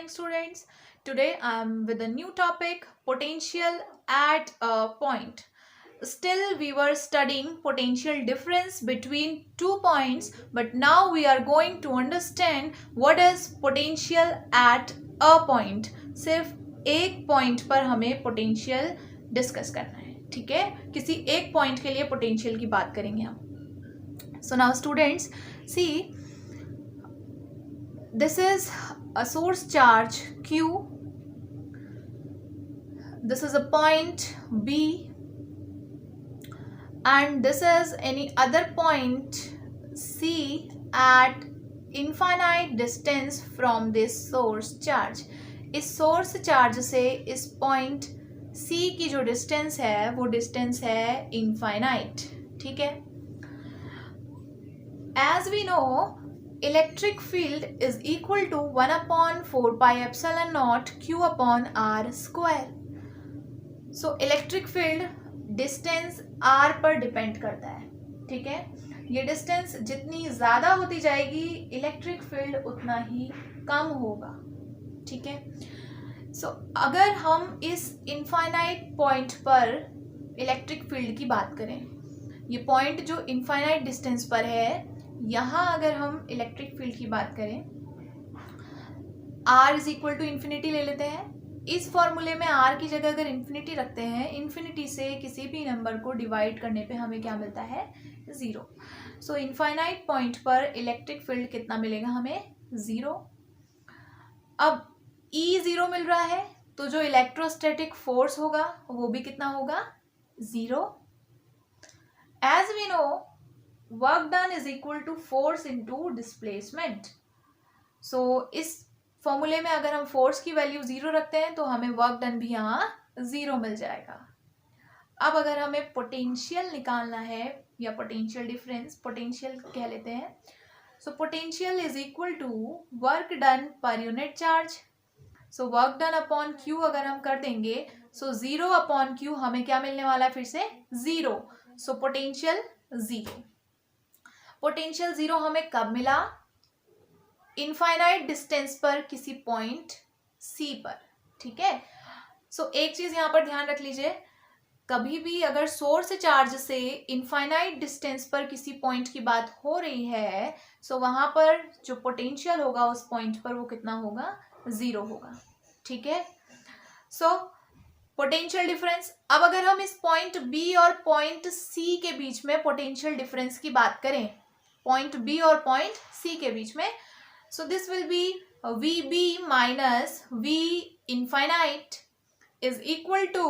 morning, students. Today I'm with a new topic, potential at a point. Still, we were studying potential difference between 2 points, but now we are going to understand what is potential at a point. सिर्फ एक point पर हमें potential discuss करना है, ठीक है? किसी एक पॉइंट के लिए पोटेंशियल की बात करेंगे हम. So now students, see, this is a source charge Q. This is a point B, and this is any other point C at infinite distance from this source charge. इस source charge से इस point C की जो distance है वो distance है infinite, ठीक है? As we know, electric field is equal to 1 upon 4 pi epsilon naught Q upon R square. So electric field distance R पर डिपेंड करता है, ठीक है? ये डिस्टेंस जितनी ज़्यादा होती जाएगी इलेक्ट्रिक फील्ड उतना ही कम होगा, ठीक है? सो अगर हम इस इनफाइनाइट पॉइंट पर इलेक्ट्रिक फील्ड की बात करें, ये पॉइंट जो इनफाइनाइट डिस्टेंस पर है, यहाँ अगर हम इलेक्ट्रिक फील्ड की बात करें, R is equal to infinity ले लेते हैं. इस फॉर्मूले में R की जगह अगर इन्फिनिटी रखते हैं, इन्फिनिटी से किसी भी नंबर को डिवाइड करने पे हमें क्या मिलता है? 0. सो इनफाइनाइट पॉइंट पर इलेक्ट्रिक फील्ड कितना मिलेगा हमें? 0. अब E 0 मिल रहा है तो जो इलेक्ट्रोस्टैटिक फोर्स होगा वो भी कितना होगा? 0. As we know, work done is equal to force into displacement. So इस फॉर्मूले में अगर हम फोर्स की वैल्यू 0 रखते हैं तो हमें वर्क डन भी यहाँ 0 मिल जाएगा. अब अगर हमें पोटेंशियल निकालना है या पोटेंशियल डिफरेंस, पोटेंशियल कह लेते हैं, so potential is equal to work done per unit charge. So work done upon Q अगर हम कर देंगे, सो 0 अपॉन क्यू हमें क्या मिलने वाला है? फिर से 0. So potential 0. पोटेंशियल 0 हमें कब मिला? इनफाइनाइट डिस्टेंस पर किसी पॉइंट C पर, ठीक है? सो एक चीज यहाँ पर ध्यान रख लीजिए, कभी भी अगर सोर्स चार्ज से इनफाइनाइट डिस्टेंस पर किसी पॉइंट की बात हो रही है, सो वहां पर जो पोटेंशियल होगा उस पॉइंट पर वो कितना होगा? 0 होगा, ठीक है? So potential difference. अब अगर हम इस पॉइंट B और पॉइंट C के बीच में पोटेंशियल डिफरेंस की बात करें, पॉइंट B और पॉइंट C के बीच में, so this will be VB minus V infinite is equal to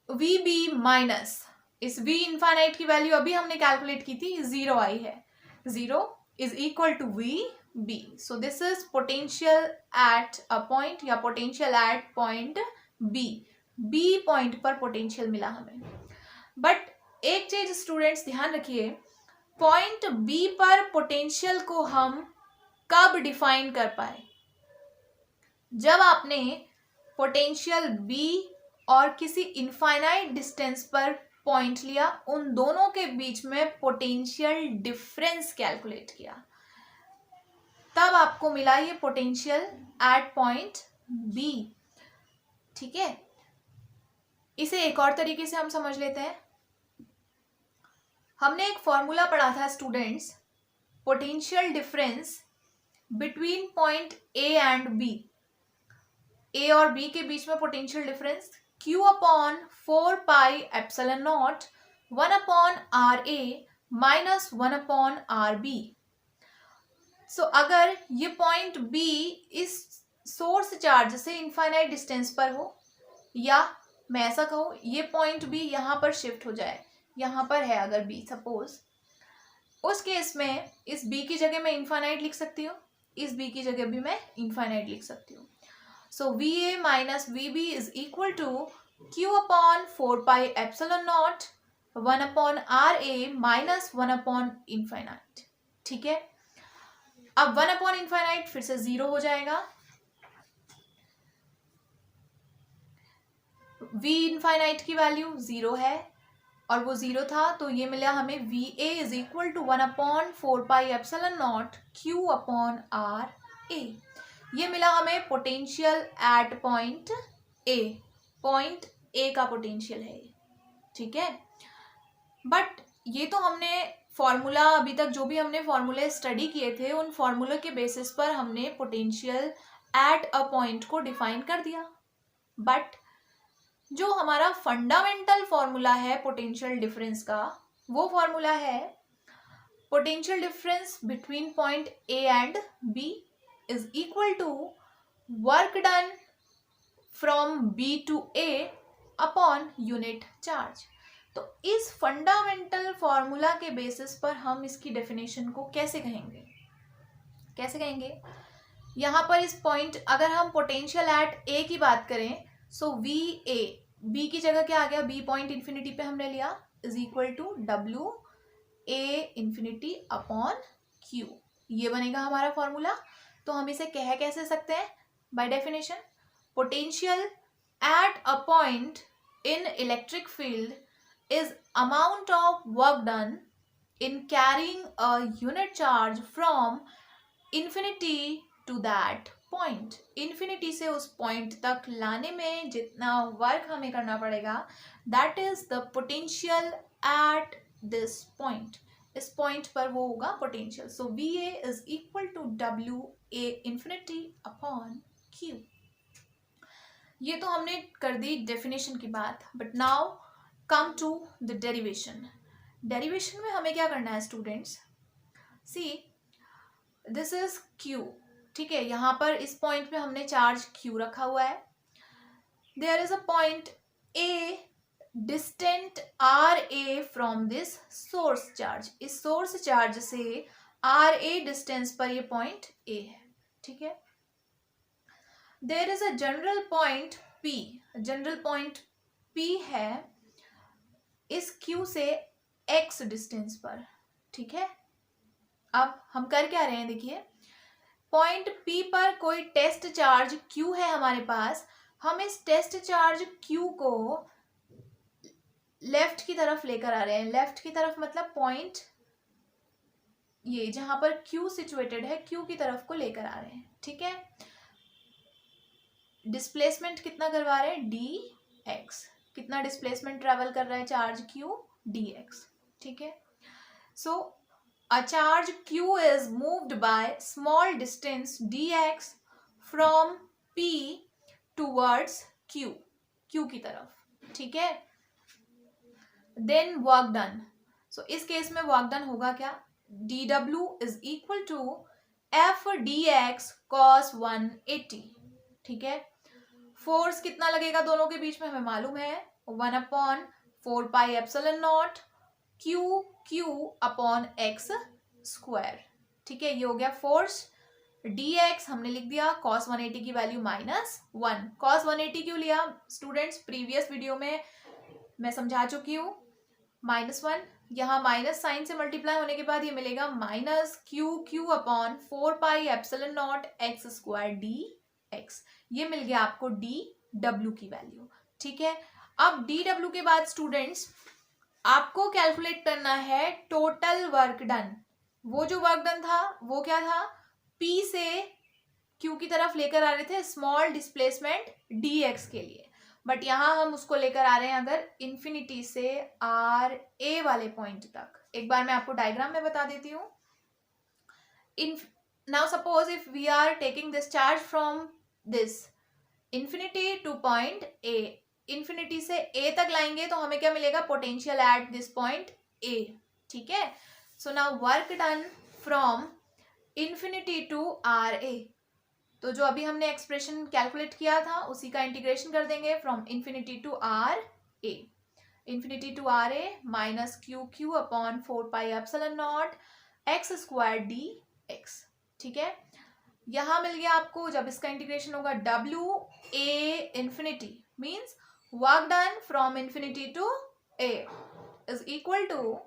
VB minus, इस V infinite की वैल्यू अभी हमने कैलकुलेट की थी, 0 आई है. 0 is equal to VB. So this is potential at a point या potential at point B. B point पर potential मिला हमें. बट एक चीज स्टूडेंट्स ध्यान रखिए, पॉइंट B पर पोटेंशियल को हम कब डिफाइन कर पाए? जब आपने पोटेंशियल B और किसी इनफाइनाइट डिस्टेंस पर पॉइंट लिया, उन दोनों के बीच में पोटेंशियल डिफरेंस कैलकुलेट किया, तब आपको मिला ये पोटेंशियल एट पॉइंट B, ठीक है? इसे एक और तरीके से हम समझ लेते हैं. हमने एक फॉर्मूला पढ़ा था students, potential difference between point A and B. A और B के बीच में potential difference Q upon 4 pi epsilon not 1 upon RA minus 1 upon RB. सो अगर ये पॉइंट B इस सोर्स चार्ज से इनफाइनाइट डिस्टेंस पर हो, या मैं ऐसा कहूँ ये पॉइंट B यहाँ पर शिफ्ट हो जाए, यहाँ पर है अगर B सपोज, उस केस में इस B की जगह मैं इनफाइनाइट लिख सकती हूँ, इस B की जगह भी मैं इनफाइनाइट लिख सकती हूँ. So VA minus VB is equal to Q upon 4 pi epsilon not 1 upon RA minus 1 upon infinite, ठीक है? अब 1 अपॉन इनफाइनाइट फिर से 0 हो जाएगा. V इनफाइनाइट की वैल्यू 0 है और वो 0 था, तो ये मिला हमें VA is equal to 1 upon 4 pi epsilon not Q upon RA. ये मिला हमें पोटेंशियल एट पॉइंट ए का पोटेंशियल है ये, ठीक है। बट ये तो हमने फॉर्मूला अभी तक जो भी हमने फॉर्मूले स्टडी किए थे उन फॉर्मूले के बेसिस पर हमने पोटेंशियल एट अ पॉइंट को डिफाइन कर दिया। बट जो हमारा फंडामेंटल फॉर्मूला है पोटेंशियल डिफरेंस का, वो फॉर्मूला है potential difference between point A and B is equal to work done from B to A upon unit charge. तो इस फंडामेंटल फॉर्मूला के बेसिस पर हम इसकी डेफिनेशन को कैसे कहेंगे यहाँ पर इस पॉइंट, अगर हम पोटेंशियल एट ए की बात करें, सो वी ए, बी की जगह क्या आ गया, बी पॉइंट इन्फिनिटी पे हमने लिया, is equal to W A infinity upon Q, ये बनेगा हमारा फॉर्मूला। तो हम इसे कैसे सकते हैं, by definition potential at a point in electric field is amount of work done in carrying a unit charge from infinity to that point। infinity से उस point तक लाने में जितना वर्क हमें करना पड़ेगा, that is the potential at this point। इस point पर वो होगा potential। so VA is equal to WA infinity upon Q। ये तो हमने कर दी डेफिनेशन की बात। But now come to the derivation. Derivation में हमें क्या करना है students, see this is Q, ठीक है। यहाँ पर इस पॉइंट पे हमने चार्ज क्यू रखा हुआ है। There is a point A distant R A from this source charge. इस सोर्स चार्ज से आर ए डिस्टेंस पर ये पॉइंट ए है, ठीक है। There is a general point P, general point P है इस Q से X डिस्टेंस पर, ठीक है। अब हम कर क्या रहे हैं, देखिए पॉइंट P पर कोई टेस्ट चार्ज Q है हमारे पास। हम इस टेस्ट चार्ज Q को लेफ्ट की तरफ लेकर आ रहे हैं। लेफ्ट की तरफ मतलब पॉइंट ये जहां पर Q सिचुएटेड है, Q की तरफ को लेकर आ रहे हैं, ठीक है। डिस्प्लेसमेंट कितना करवा रहे हैं, dx। कितना डिस्प्लेसमेंट ट्रेवल कर रहा है चार्ज Q, dx, ठीक है। So a charge Q is moved by small distance dx from P towards Q, Q की तरफ, ठीक है। देन वर्क डन, सो इस केस में वर्क डन होगा क्या, dw is equal to f dx cos 180, ठीक है। फोर्स कितना लगेगा दोनों के बीच में हमें मालूम है, 1/4πε0 Q अपॉन x स्क्वायर, ठीक है। ये हो गया फोर्स। dx हमने लिख दिया, cos 180 की वैल्यू -1। cos 180 क्यों लिया स्टूडेंट्स, प्रीवियस वीडियो में मैं समझा चुकी हूँ। -1 यहाँ माइनस साइन से मल्टीप्लाई होने के बाद ये मिलेगा -q upon 4πε0 x square dx। ये मिल गया आपको dw की वैल्यू, ठीक है। अब dw के बाद स्टूडेंट्स आपको कैलकुलेट करना है टोटल वर्क डन। वो जो वर्क डन था वो क्या था, P से Q की तरफ लेकर आ रहे थे स्मॉल डिस्प्लेसमेंट dx के लिए, बट यहां हम उसको लेकर आ रहे हैं अगर इंफिनिटी से आर ए वाले पॉइंट तक। एक बार मैं आपको डायग्राम में बता देती हूँ। Now suppose if we are taking this charge from this infinity to point A, infinity से ए तक लाएंगे तो हमें क्या मिलेगा, potential at this point A, ठीक है। So now work done from infinity to R A, तो जो अभी हमने एक्सप्रेशन कैलकुलेट किया था उसी का इंटीग्रेशन कर देंगे from infinity to R A. Infinity to R A minus q upon 4πε0 x square dx, ठीक है। यहां मिल गया आपको, जब इसका इंटीग्रेशन होगा WA infinity means work done from infinity to A is equal to,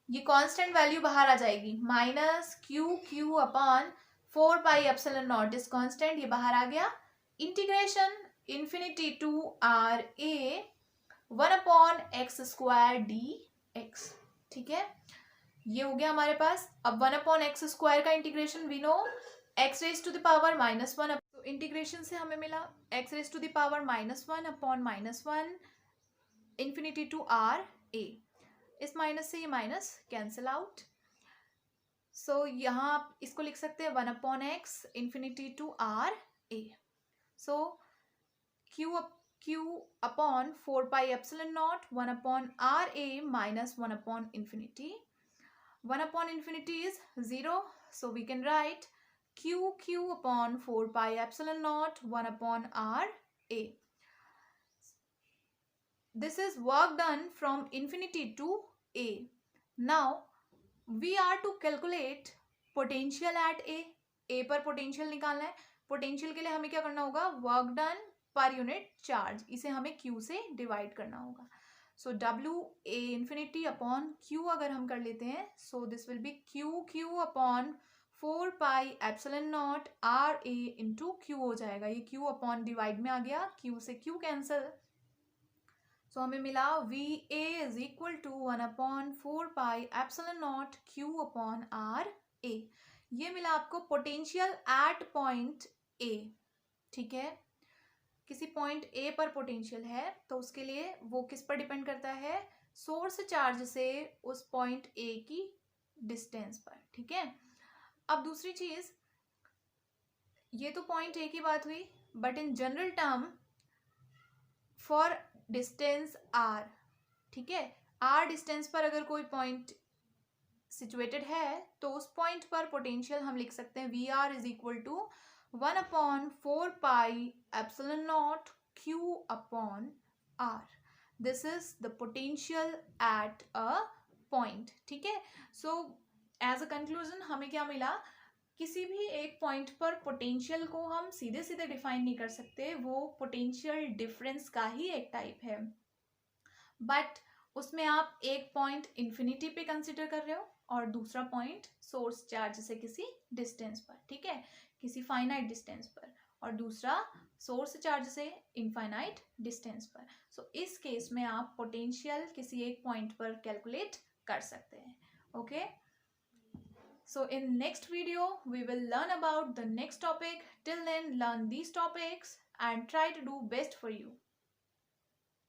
ये कांस्टेंट वैल्यू बाहर आ जाएगी, -q अपॉन 4πε0 इज कांस्टेंट, ये बाहर आ गया। Integration infinity to R A 1/x square dx, ठीक है। ये हो गया हमारे पास। अब 1/x स्क्वायर का integration we know x raised to the power -1 integration से हमें मिला x raise to the power -1 upon -1 infinity to r a। इस माइनस से ये माइनस कैंसिल आउट। सो यहाँ आप इसको लिख सकते हैं 1 upon X infinity to r a। So q upon 4 pi epsilon not 1 upon r a minus 1 upon infinity. 1 upon infinity is 0, so we can write q upon 4 pi epsilon naught 1 upon r a. This is work done from infinity to a. Now we are to calculate potential at a. a पर potential निकालना है। potential के लिए हमें क्या करना होगा, work done per unit charge, इसे हमें q से divide करना होगा। So W A infinity upon Q अगर हम कर लेते हैं, so this will be Q upon 4 pi epsilon not R A into Q हो जाएगा। ये क्यू अपॉन डिवाइड में आ गया, क्यू से क्यू कैंसिल। सो हमें मिला V A is equal to 1 upon 4 pi epsilon naught q upon R A. ये मिला आपको पोटेंशियल एट पॉइंट ए। ठीक है, किसी पॉइंट ए पर पोटेंशियल है तो उसके लिए वो किस पर डिपेंड करता है, सोर्स चार्ज से उस पॉइंट ए की डिस्टेंस पर। ठीक है, अब दूसरी चीज, ये तो पॉइंट ए की बात हुई, but in general term for distance R, ठीक है, आर डिस्टेंस पर अगर कोई पॉइंट सिचुएटेड है तो उस पॉइंट पर पोटेंशियल हम लिख सकते हैं V R is equal to 1 upon 4 pi epsilon naught q upon r. This is the potential at a point. ठीक है, so as a conclusion हमें क्या मिला, किसी भी एक पॉइंट पर पोटेंशियल को हम सीधे सीधे डिफाइन नहीं कर सकते, वो पोटेंशियल डिफरेंस का ही एक टाइप है, बट उसमें आप एक पॉइंट इन्फिनिटी पे कंसिडर कर रहे हो और दूसरा पॉइंट सोर्स चार्ज से किसी डिस्टेंस पर, ठीक है, किसी फाइनाइट डिस्टेंस पर, और दूसरा सोर्स चार्ज से इनफाइनाइट डिस्टेंस पर। सो इस केस में आप पोटेंशियल किसी एक पॉइंट पर कैलकुलेट कर सकते हैं। Okay, so in next video we will learn about the next topic. Till then learn these topics and try to do best for you.